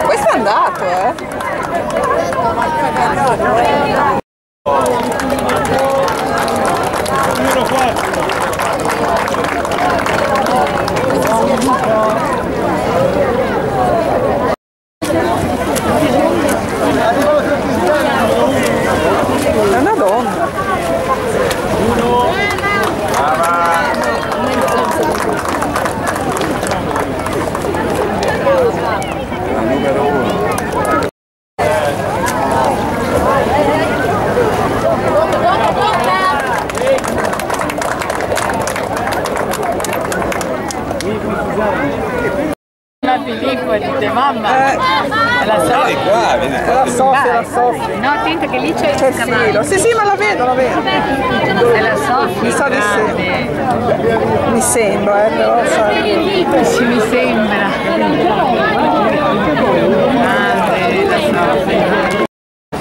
Questo è andato, È una donna. La numero 1. Filippo dite mamma, è la Sofia. Vieni qua, vieni qua. È la Sofia, la Sofia. No, attenta che lì c'è il cavallo. Sì, sì, ma la vedo, la vedo. È la Sofia. Mi sa di sì. Mi sembra, però sai. Sì, mi sembra. Grande, la Sofia.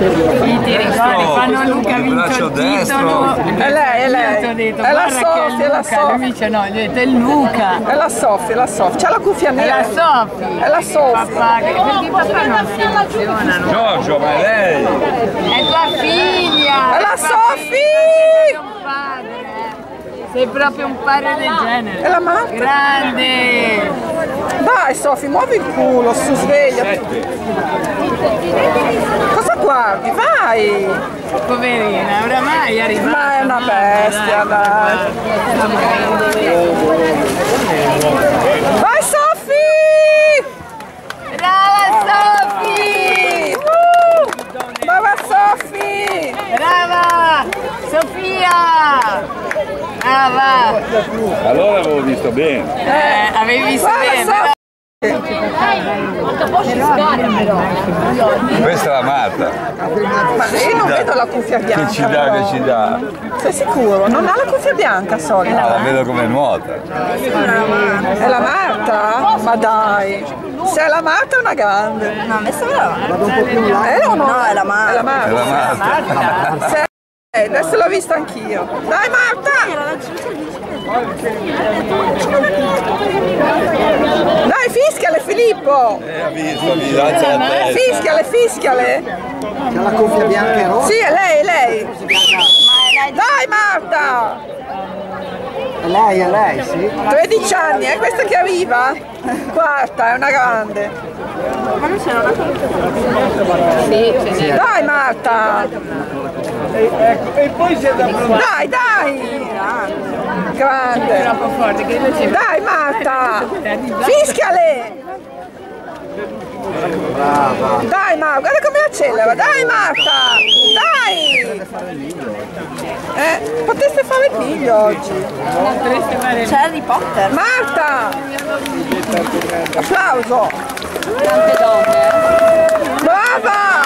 Ti ricordi quando Luca ha vinto il titolo? È lei, è lei. Ho detto, È la guarda che Sofia, è la Luca. Sofia. Lui dice no, gli ho detto è Luca. È la Sofia, è la Sofia. C'ha la cuffia È nera. la Sofia. È la Sofia. Papà, perché papà non si emozionano. Giorgio, ma è lei! È tua figlia! È la tua Sofia! figlia, sei un padre, sei proprio un padre del genere. È la Marta. Grande! Dai Sofia, muovi il culo, su sveglia. Cosa guardi? Vai! Poverina, oramai è arrivata. Ma è una bestia, dai. Vai Sofia! Brava Sofia! Brava Sofia! Brava! Sofia! Brava! Allora avevo visto bene. Avevi visto bene? Sofia! Questa è la Marta. Ma io non vedo la cuffia bianca. Che ci dà, però. che ci dà. Sei sicuro? Non ha la cuffia bianca, Sonia? Ah, la vedo come nuota. È la Marta? Ma dai! Se è la Marta è una grande. No, a me sembra. Vado un po' più in là. No, è la Marta. È la È la Marta. Marta. Se- adesso l'ho vista anch'io. Dai Marta! Dai, fischiale Filippo! Ha visto, alza la testa. Fischiale! C'ha la cuffia bianca e rossa. Sì, è lei! Dai Marta! È lei, sì. 13 anni, è questa che arriva? Quarta, è una grande. Ma non c'era una cosa? Sì. Dai Marta! E poi si è da Dai! Grande. Troppo forte, credo sia. Dai Marta! Fischiale! Brava. Dai Marta, guarda come accelera! Dai Marta! Dai! Potreste fare meglio oggi. Potreste fare. C'è Harry Potter. Marta! Applauso! Tante donne. Brava!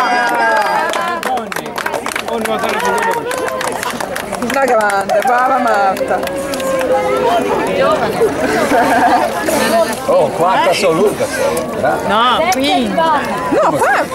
Una grande, brava Marta. Oh, quarta assoluta sei. No, quinta. No, qua